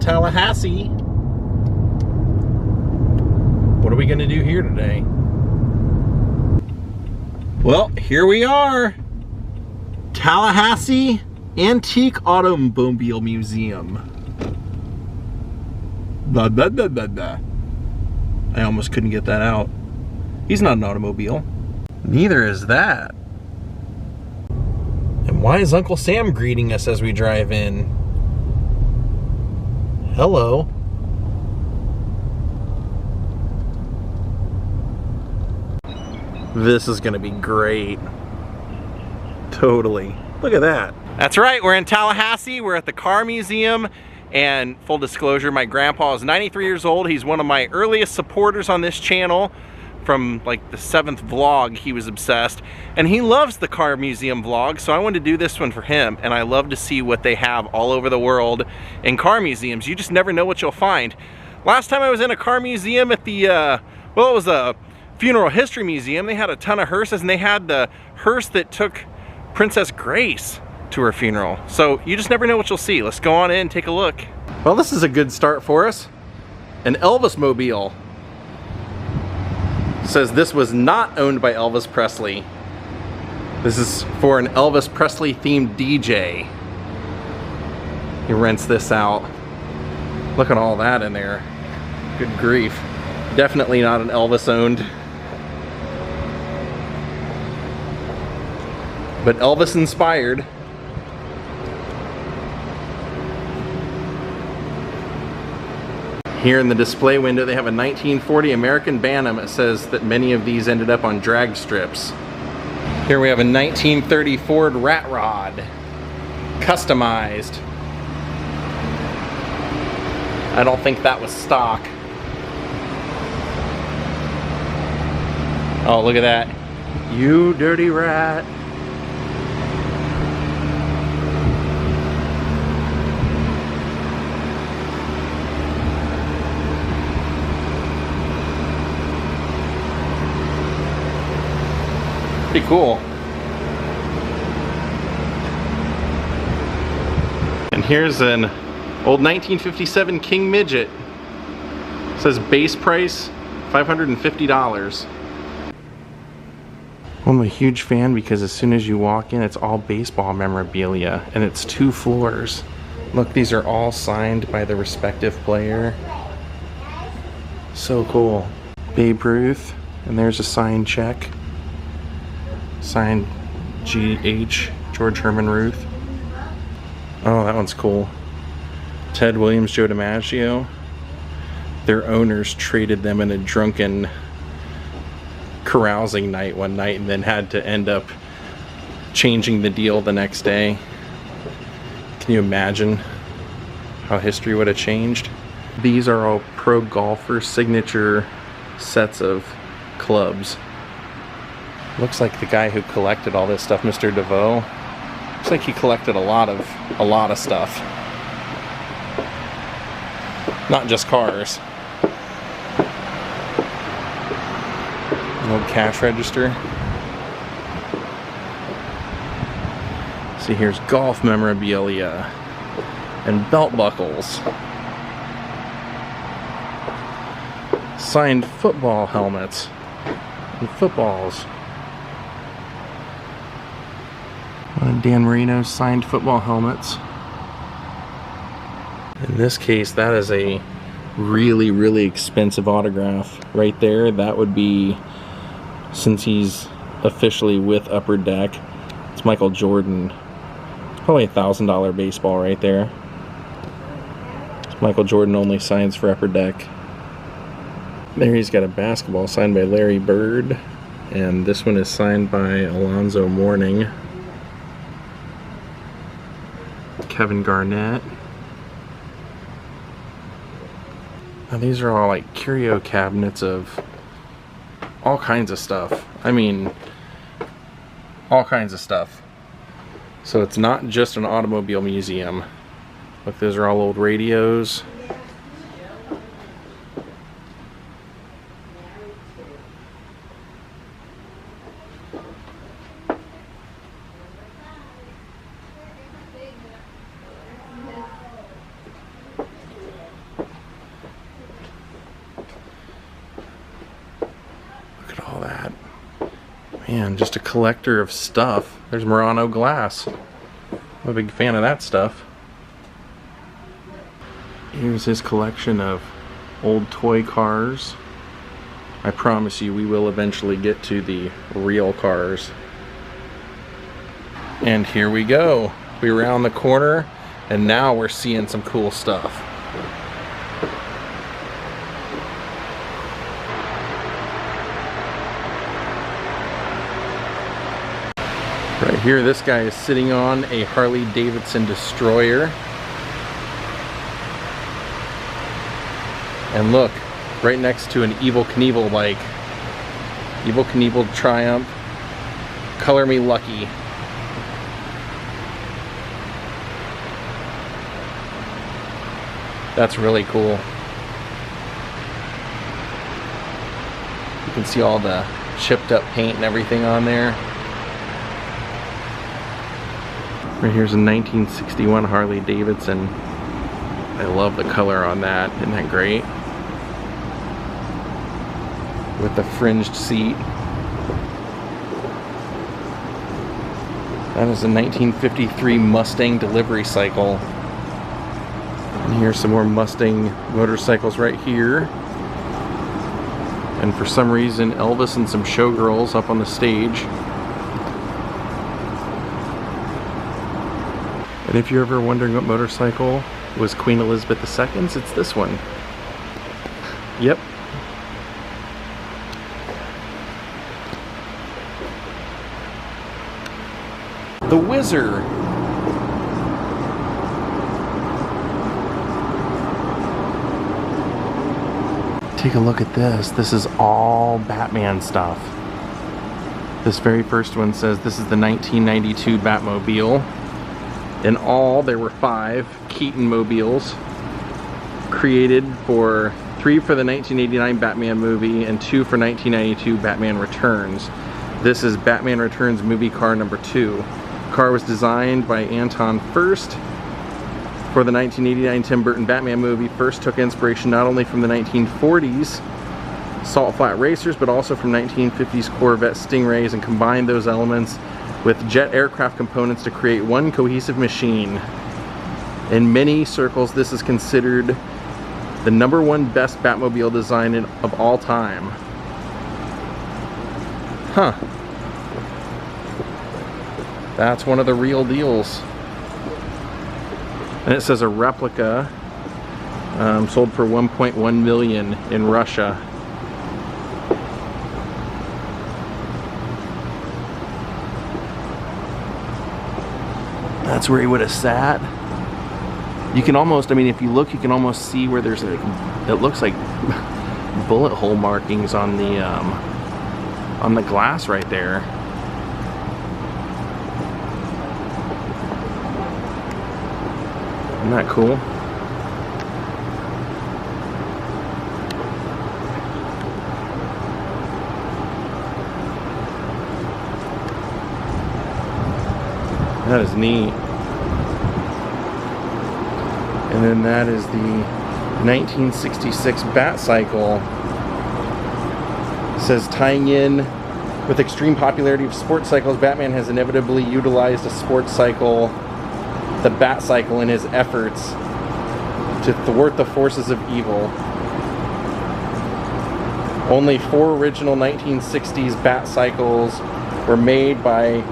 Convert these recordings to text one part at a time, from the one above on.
Tallahassee. What are we gonna do here today? Well, here we are. Tallahassee Antique Automobile Museum. Blah, blah, blah, blah, blah. I almost couldn't get that out. He's not an automobile. Neither is that. And why is Uncle Sam greeting us as we drive in? Hello. This is gonna be great. Totally. Look at that. That's right, we're in Tallahassee. We're at the car museum. And full disclosure, my grandpa is 93 years old. He's one of my earliest supporters on this channel. From like the 7th vlog, he was obsessed. And he loves the car museum vlog, so I wanted to do this one for him. And I love to see what they have all over the world in car museums. You just never know what you'll find. Last time I was in a car museum at the, well, it was a funeral history museum. They had a ton of hearses, and they had the hearse that took Princess Grace to her funeral. So you just never know what you'll see. Let's go on in and take a look. Well, this is a good start for us. An Elvis mobile. Says this was not owned by Elvis Presley. This is for an Elvis Presley themed DJ. He rents this out. Look at all that in there. Good grief. Definitely not an Elvis owned. But Elvis inspired. Here in the display window they have a 1940 American Bantam. It says that many of these ended up on drag strips. Here we have a 1930 Ford Rat Rod. Customized. I don't think that was stock. Oh, look at that. You dirty rat. Pretty cool. And here's an old 1957 King Midget. It says base price $550. I'm a huge fan because as soon as you walk in, it's all baseball memorabilia, and it's 2 floors. Look, these are all signed by the respective player. So cool. Babe Ruth, and there's a signed check. Signed G.H. George Herman Ruth. Oh, that one's cool. Ted Williams, Joe DiMaggio. Their owners traded them in a drunken carousing night one night and then had to end up changing the deal the next day. Can you imagine how history would have changed? These are all pro golfer signature sets of clubs. Looks like the guy who collected all this stuff, Mr. DeVoe, looks like he collected a lot of stuff. Not just cars. An old cash register. See, here's golf memorabilia and belt buckles. Signed football helmets and footballs. Dan Marino signed football helmets. In this case, that is a really, really expensive autograph right there. That would be, since he's officially with Upper Deck, it's Michael Jordan. It's probably a $1,000 baseball right there. Michael Jordan only signs for Upper Deck. There he's got a basketball signed by Larry Bird, and this one is signed by Alonzo Mourning. Kevin Garnett. Now these are all like curio cabinets of all kinds of stuff. I mean, all kinds of stuff. So it's not just an automobile museum. Look, those are all old radios. Man, just a collector of stuff. There's Murano glass. I'm a big fan of that stuff. Here's his collection of old toy cars. I promise you we will eventually get to the real cars. And here we go. We round the corner and now we're seeing some cool stuff. Right here, this guy is sitting on a Harley Davidson Destroyer. And look, right next to an Evel Knievel bike. Evel Knievel Triumph. Color me lucky. That's really cool. You can see all the chipped up paint and everything on there. Right here's a 1961 Harley Davidson. I love the color on that. Isn't that great? With the fringed seat. That is a 1953 Mustang delivery cycle. And here's some more Mustang motorcycles right here. And for some reason, Elvis and some showgirls up on the stage. And if you're ever wondering what motorcycle was Queen Elizabeth II's, it's this one. Yep. The Whizzer. Take a look at this. This is all Batman stuff. This very first one says this is the 1992 Batmobile. In all, there were 5 Keaton mobiles created, 3 for the 1989 Batman movie and 2 for 1992 Batman Returns. This is Batman Returns movie car number 2. The car was designed by Anton Furst for the 1989 Tim Burton Batman movie. Furst took inspiration not only from the 1940s Salt Flat Racers, but also from 1950s Corvette Stingrays, and combined those elements with jet aircraft components to create one cohesive machine. In many circles, this is considered the #1 best Batmobile design of all time. Huh. That's one of the real deals. And it says a replica sold for $1.1 million in Russia. That's where he would have sat. You can almost, I mean, if you look, you can almost see where there's like, it looks like bullet hole markings on the glass right there. Isn't that cool? That is neat. And then that is the 1966 Bat Cycle. It says, tying in with extreme popularity of sports cycles, Batman has inevitably utilized a sports cycle, the Bat Cycle, in his efforts to thwart the forces of evil. Only 4 original 1960s Bat Cycles were made by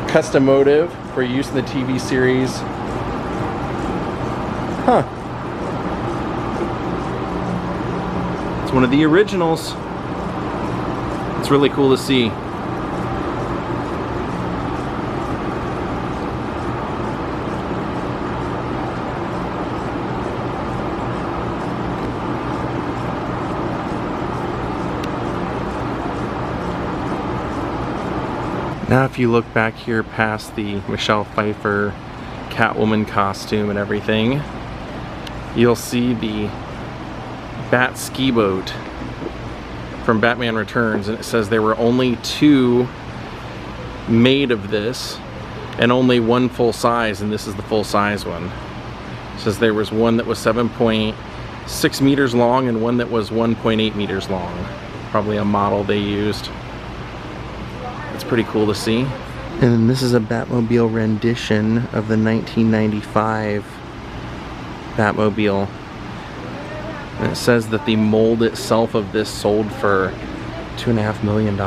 Customotive for use in the TV series. Huh. It's one of the originals. It's really cool to see. Now if you look back here past the Michelle Pfeiffer Catwoman costume and everything, you'll see the Bat ski boat from Batman Returns, and it says there were only 2 made of this and only 1 full size, and this is the full size one. It says there was one that was 7.6 meters long and one that was 1.8 meters long. Probably a model they used. That's pretty cool to see. And then this is a Batmobile rendition of the 1995 Batmobile. And it says that the mold itself of this sold for $2.5 million.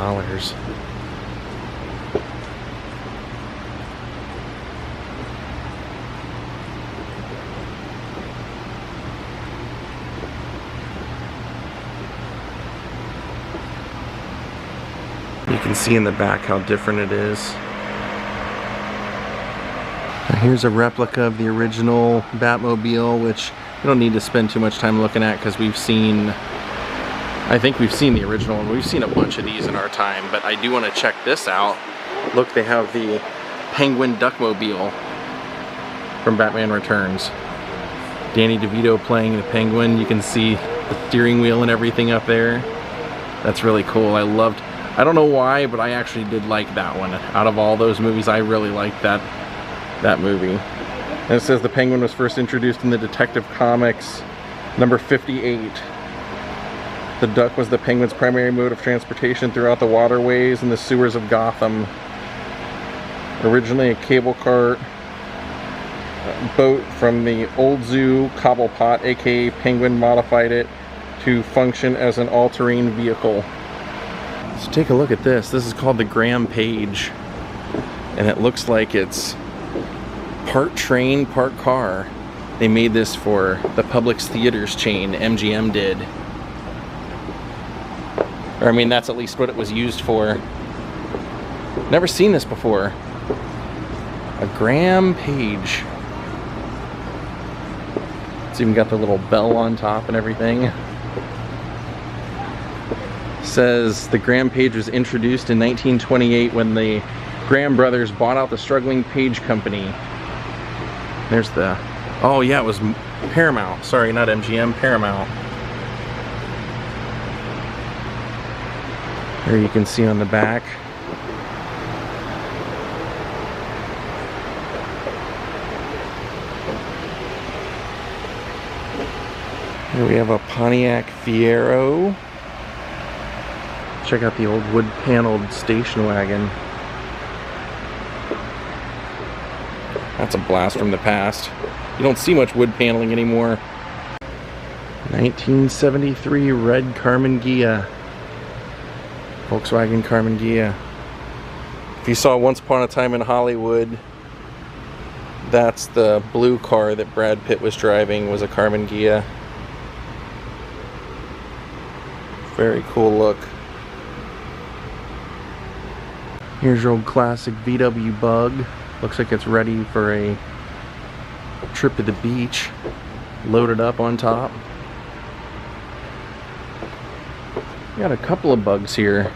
You can see in the back how different it is. Now here's a replica of the original Batmobile, which we don't need to spend too much time looking at because I think we've seen the original one. We've seen a bunch of these in our time, but I do want to check this out. Look, they have the Penguin Duckmobile from Batman Returns. Danny DeVito playing the Penguin. You can see the steering wheel and everything up there. That's really cool. I don't know why, but I actually did like that one. Out of all those movies, I really liked that movie. And it says the Penguin was first introduced in the Detective Comics number 58. The duck was the Penguin's primary mode of transportation throughout the waterways and the sewers of Gotham. Originally a cable cart boat from the old zoo, Cobblepot, aka Penguin modified it to function as an all-terrain vehicle. So take a look at this. This is called the Graham Page, and it looks like it's part train, part car. They made this for the Publix Theaters chain, MGM did. Or I mean, that's at least what it was used for. Never seen this before. A Graham Page. It's even got the little bell on top and everything. Says the Graham Page was introduced in 1928 when the Graham brothers bought out the struggling Page company. There's the, oh yeah, it was Paramount. Sorry, not MGM, Paramount. There you can see on the back. Here we have a Pontiac Fiero. Check out the old wood paneled station wagon. That's a blast from the past. You don't see much wood paneling anymore. 1973 red Carmen Ghia. Volkswagen Carmen Ghia. If you saw Once Upon a Time in Hollywood, that's the blue car that Brad Pitt was driving, was a Carmen Ghia. Very cool look. Here's your old classic VW Bug. Looks like it's ready for a trip to the beach. Loaded up on top. Got a couple of Bugs here.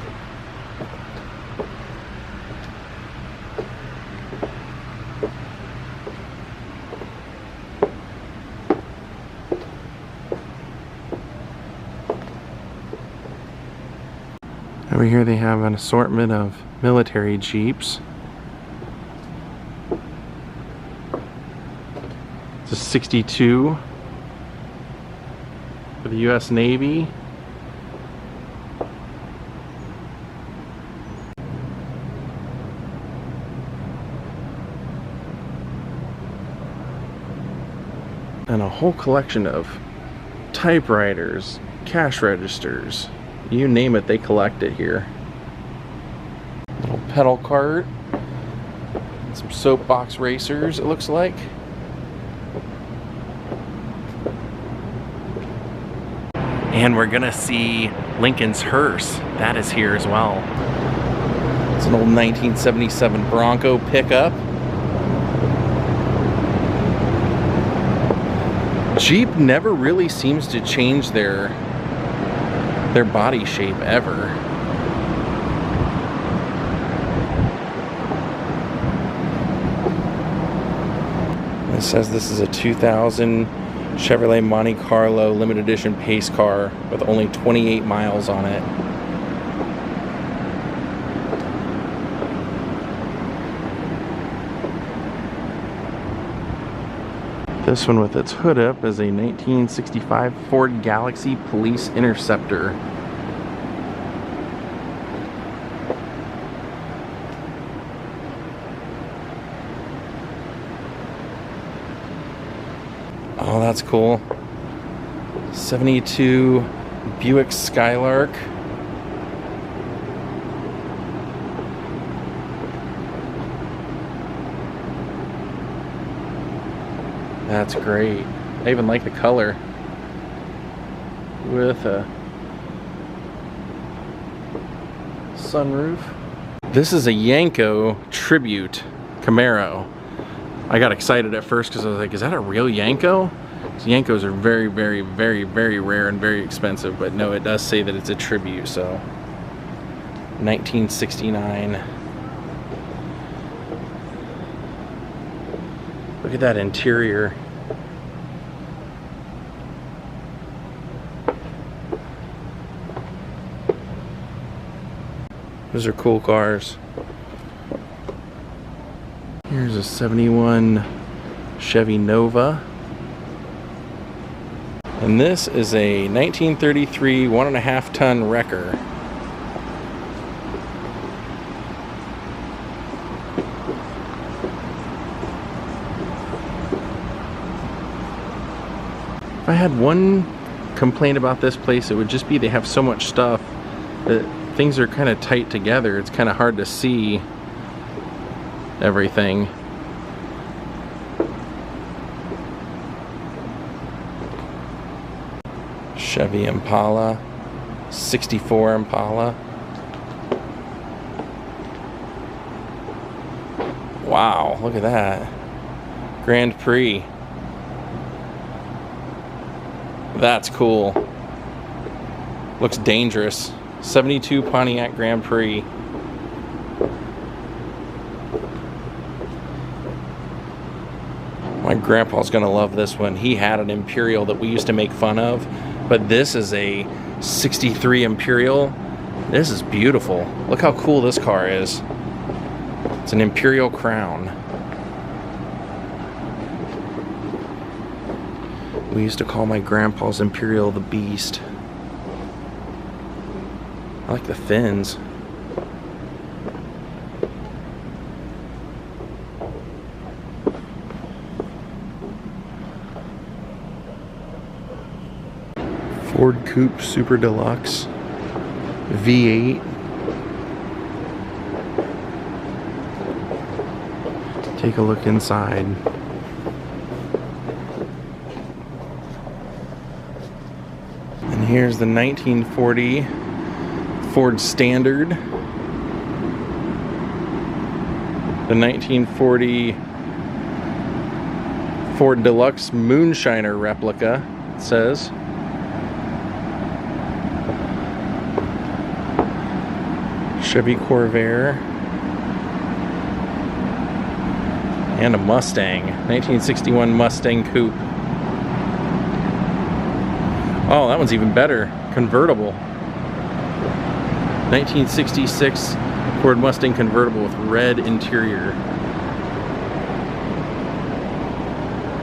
Over here they have an assortment of military Jeeps. It's a 62 for the US Navy. And a whole collection of typewriters, cash registers, you name it, they collect it here. Little pedal cart, some soapbox racers, it looks like. And we're gonna see Lincoln's hearse. That is here as well. It's an old 1977 Bronco pickup. Jeep never really seems to change their body shape ever. It says this is a 2000 Chevrolet Monte Carlo limited edition pace car with only 28 miles on it. This one with its hood up is a 1965 Ford Galaxy Police Interceptor. Oh, that's cool. 72 Buick Skylark. That's great. I even like the color with a sunroof. This is a Yanko Tribute Camaro. I got excited at first because I was like, is that a real Yanko? Yankos are very, very, very, very rare and very expensive, but no, it does say that it's a Tribute, so 1969. Look at that interior. Those are cool cars. Here's a 71 Chevy Nova. And this is a 1933 1.5 ton wrecker. If I had one complaint about this place, it would just be they have so much stuff that things are kind of tight together. It's kind of hard to see everything. Chevy Impala, 64 Impala. Wow, look at that. Grand Prix. That's cool. Looks dangerous. 72 Pontiac Grand Prix. My grandpa's gonna love this one. He had an Imperial that we used to make fun of, but this is a 63 Imperial. This is beautiful. Look how cool this car is. It's an Imperial Crown. We used to call my grandpa's Imperial the Beast. I like the fins. Ford Coupe Super Deluxe V8. Take a look inside. And here's the 1940 Ford Standard. The 1940 Ford Deluxe Moonshiner replica, it says. Chevy Corvair. And a Mustang. 1961 Mustang Coupe. Oh, that one's even better. Convertible. 1966 Ford Mustang convertible with red interior.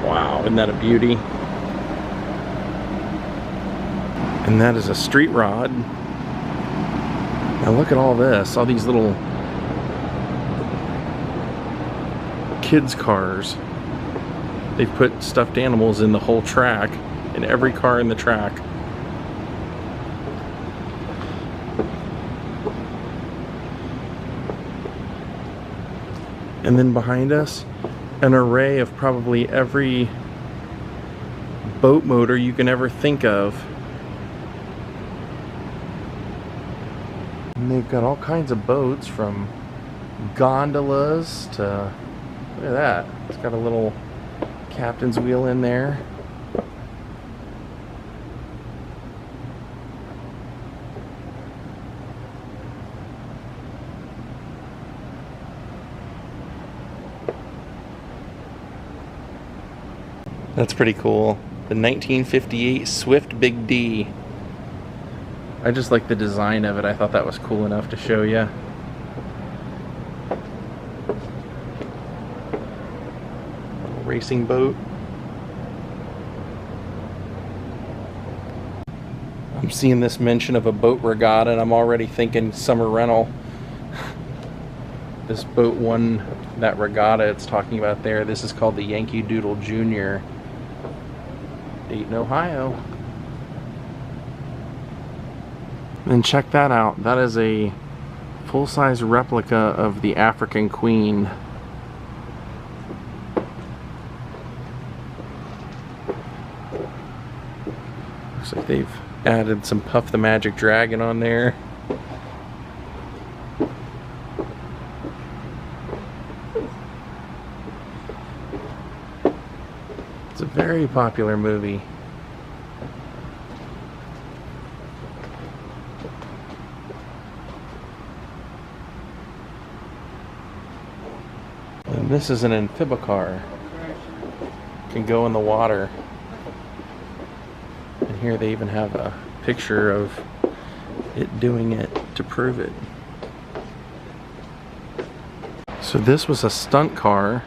Wow, isn't that a beauty? And that is a street rod. Now look at all this, all these little kids' cars. They've put stuffed animals in the whole track, in every car in the track. And then behind us, an array of probably every boat motor you can ever think of. And they've got all kinds of boats, from gondolas to, look at that, it's got a little captain's wheel in there. That's pretty cool. The 1958 Swift Big D. I just like the design of it. I thought that was cool enough to show you. Racing boat. I'm seeing this mention of a boat regatta and I'm already thinking summer rental. This boat won that regatta it's talking about there. This is called the Yankee Doodle Jr. Dayton, Ohio. And check that out. That is a full-size replica of the African Queen. Looks like they've added some Puff the Magic Dragon on there. It's a very popular movie. And this is an amphibicar. Can go in the water. And here they even have a picture of it doing it to prove it. So this was a stunt car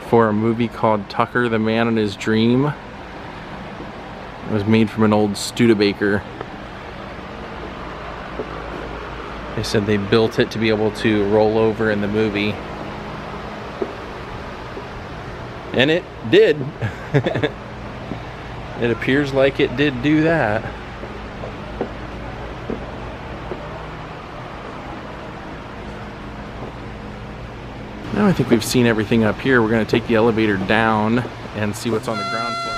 for a movie called Tucker the Man in His Dream. It was made from an old Studebaker. They said they built it to be able to roll over in the movie. And it did. It appears like it did do that. Now I think we've seen everything up here. We're going to take the elevator down and see what's on the ground floor.